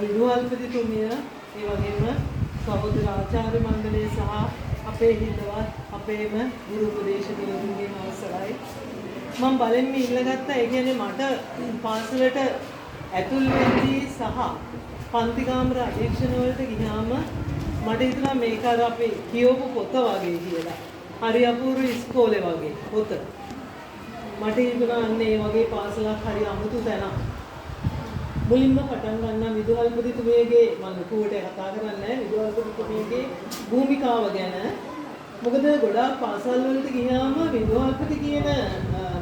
විදුහල්පතිතුමිය ඒ වගේම සහෝදර ආචාර්ය මණ්ඩලය සහ අපේ හිතවත් අපේම ගුරු උපදේශකවරුන්ගේ අවසරයි මම බලෙන්ම ඉල්ලගත්තා. ඒ කියන්නේ මට පාසලට ඇතුල් වෙද්දී සහ පන්ති කාමර අධීක්ෂණ වලට ගියාම මට හිතුණා මේක අර අපි කියවපු පොත වගේ කියලා. හරි අපූර්ව ඉස්කෝලේ වගේ පොත. මට හිතුණා අන්න ඒ වගේ පාසලක් හරි අමුතු තැනක්. මුලින්ම පටන් ගන්න විදුහල්පතිතුමියගේ මම ලොකුවට කතා කරන්නේ නැහැ විදුහල්පතිතුමියගේ භූමිකාව ගැන. මොකද ගොඩාක් පාසල් වලට ගියාම විදුහල්පති කියන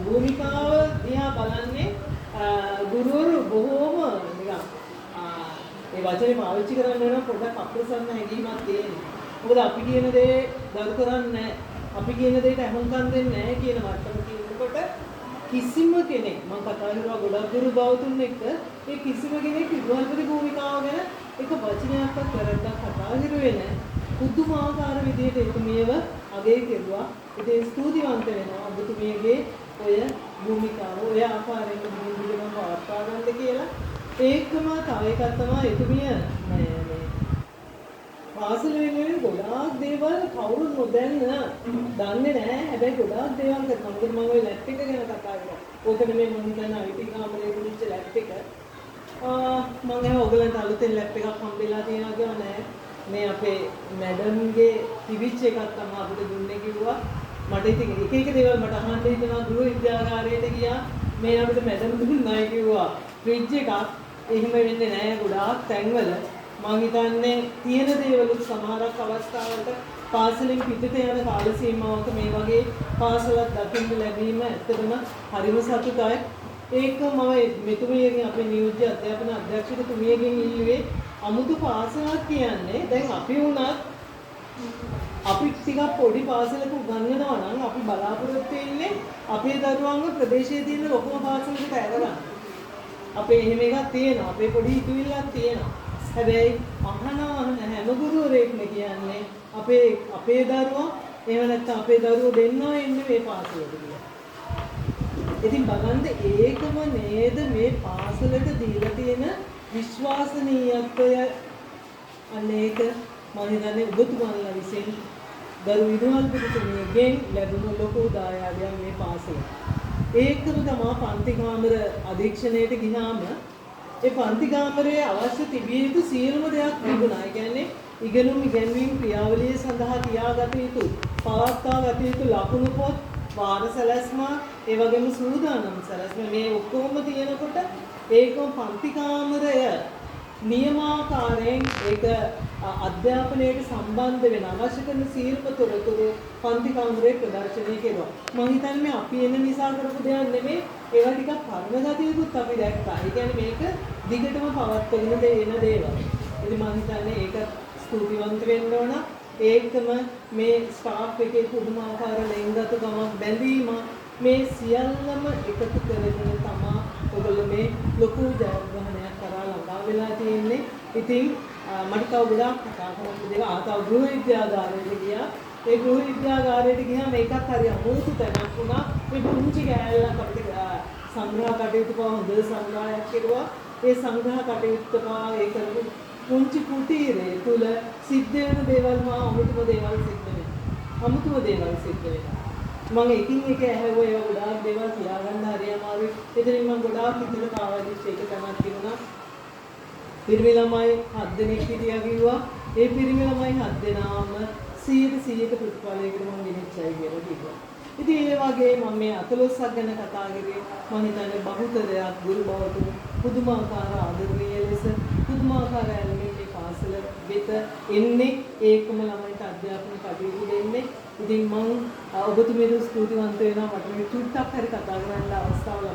භූමිකාව දිහා බලන්නේ ගුරුවරු බොහෝම නිකන් ඒ වචනේ පාවිච්චි කරන්න වෙන පොඩ්ඩක් අප්‍රසන්න හැඟීමක් තියෙනවා. මොකද අපි කියන දේ දරු කරන්නේ නැහැ. අපි කියන දේට අහුම්කම් දෙන්නේ නැහැ කියන මට්ටම කියනකොට කිසිම කෙනෙක් මම කතා කරුවා ගොඩක් ගුරු බෞතුන් එක්ක ඒ කිසිම කෙනෙක් විදුහල්පති භූමිකාව ගැන එක වචනයක්වත් වැරද්දක් කතා කරුවේ නැහැ. පුදුමාකාර විදිහට එතුමියව අගය කෙරුවා. ඉතින් ස්තුතිවන්ත වෙනවා ඔබතුමියගේ ඔය භූමිකාව ඔය ආකාරයෙන් දිගටම පවත්වා ගන්න කියලා. ඒකම තව එකක් තමයි එතුමිය මේ පාසල වෙනුවෙන් ගොඩාක් දේවල් කවුරුත් දන්නේ නැහැ. හැබැයි ගොඩාක් දේවල් කරනවා. මොකද මම ওই ලැප් එක ගැන කතා කරා. ඕක නෙමෙයි මම හිතන්නේ IT කාමරේ පුංචි ලැප් එක. මම එහෙනම් ඔයගලන්ට අලුතෙන් ලැප් එකක් හම්බෙලා තියෙනවා කියලා නෑ. මේ අපේ මැඩම්ගේ තිබිච්ච එකක් තමයි අපිට දුන්නේ කිව්වා. මට ඉතින් එක දේවල් මට අහන්න හිතෙනවා ගෘහ විද්‍යාගාරයට ගියා. මේ අපිට මැඩම් දුන්නයි කිව්වා. ෆ්‍රිජ් එකක් එහෙම වෙන්නේ නැහැ ගොඩාක් තැන්වල. මම හිතන්නේ තියෙන දේවලුත් සමහරක් අවස්ථාවලට පාසලෙන් පිටට යන කාල සීමාවක මේ වගේ පාසලක් දකින්න ලැබීම ඇත්තටම හරිම සතුටයි. ඒක මම මෙතුමියගෙන් අපේ නියෝජ්‍ය අධ්‍යාපන අධ්‍යක්ෂකතුමියගෙන් ඉල්ලුවේ අමුතු පාසලක් කියන්නේ දැන් අපි වුණත් අපි ටිකක් පොඩි පාසලක උගන්වනවා නම් අපි බලාපොරොත්තු වෙන්නේ අපේ දරුවන්ව ප්‍රදේශයේ තියෙන ලොකුම පාසලකට ඇරගන්න. අපේ එහෙම එකක් තියෙනවා. අපේ පොඩි හිතවිල්ලක් තියෙනවා. හැබැයි හැම ගුරුවරයෙක්ම කියන්නේ අපේ දරුවා එහෙම නැත්නම් අපේ දරුවෝ දෙන්නා ඉන්නේ මේ පාසලට කියලා. ඉතින් බලන්න ඒකම නේද මේ පාසලට දීලා තියෙන විශ්වාසනීයත්වය. අන්න ඒක මම හිතන්නේ ඔබතුමාලා විසින් දරු විදුහල්පතිතුමියගෙන් ලැබුණු ලොකු දායාදයක් මේ පාසල. ඒකම තමයි පන්ති කාමර අධීක්ෂණයට ගියාම ඒ පන්ති කාමරයේ අවශ්‍ය තිබිය යුතු සියලුම දේවල් තිබුණා. ඒ කියන්නේ ඉගෙනුම් ඉගෙනීම් ක්‍රියාවලිය සඳහා තියාගත යුතු පවත්වා ගත යුතු ලකුණු පොත් වාර සැලැස්ම ඒ වගේම සූදානම් සැලැස්ම මේ ඔක්කොම තියෙනකොට ඒකම පන්ති කාමරය නියමාකාරයෙන් ඒක අධ්‍යාපනයට සම්බන්ධ වෙන අවශ්‍ය කරන සියලුම තොරතුරු පන්ති කාමරේ ප්‍රදර්ශනය කෙරුවා. මම හිතන්නේ අපි එන නිසා කරපු දෙයක් නෙමෙයි ඒවා ටිකක් පරණ ගතියකුත් අපි දැක්කා. ඒ කියන්නේ මේක දිගටම පවත්වගෙන දෙන දේවල්. ඉතින් මම හිතන්නේ ඒක ස්තුතිවන්ත වෙන්න ඕන. ඒකම මේ ස්ටාෆ් එකේ පුදුමාකාර ලෙන්ගතුකමක් බැඳීම මේ සියල්ලම එකතු කරගෙන තමයි ඔයගොල්ලෝ මේ ලොකු ජයග්‍රහණයක් කරා ළඟා වෙලා තියෙන්නේ. ඉතින් මට තව ගොඩාක් කතා කරන්න දේවල් තව ගෘහ විද්‍යාගාරයට ගියා. ඒ ගෘහ විද්‍යාගාරයට ගියාම ඒකත් හරි අමුතු තැනක් වුණා. මේ පුංචි කෑල්ලක් අපිට සංග්‍රහ කටයුතු පවා හොඳ සංග්‍රහයක් කෙරුවා. ඒ සංග්‍රහ කටයුත්ත පවා ඒ කරපු පුංචි කුටීරය තුල සිද්ධ වෙන දේවල් මා අමුතුම දේවල් සිද්ධ වෙනවා. මම එකින් එක ඇහුවා ඒවා ගොඩාක් දේවල් කියාගන්න හරි අමාරුයි. එතනින් මම ගොඩාක් හිතට කාවදිච්ච එක තමයි කියනවා. පිරිමි ළමයි 7 දෙනෙක් හිටියා කිව්වා. ඒ පිරිමි ළමයි 7 දෙනාම 100% ප්‍රතිඵලයකට මම ගෙනිච්චයි කියලා කිව්වා. ඉතින් ඒ වගේ මම මේ 14ක් ගැන කතා කරේ. මම හිතන්නේ බහුතරයක් ගුරු බවතුන් පුදුමාකාර ආදරණීය ලෙස පුදුමාකාර ඇල්මේ මේ පාසල වෙත එන්නේ ඒකම ළමයිට අධ්‍යාපන කටයුතු දෙන්නේ. ඉතින් මම ඔබතුමීට ස්තුතිවන්ත වෙනවා මට මේ චුට්ටක් හරි කතා කරන්න අවස්ථාව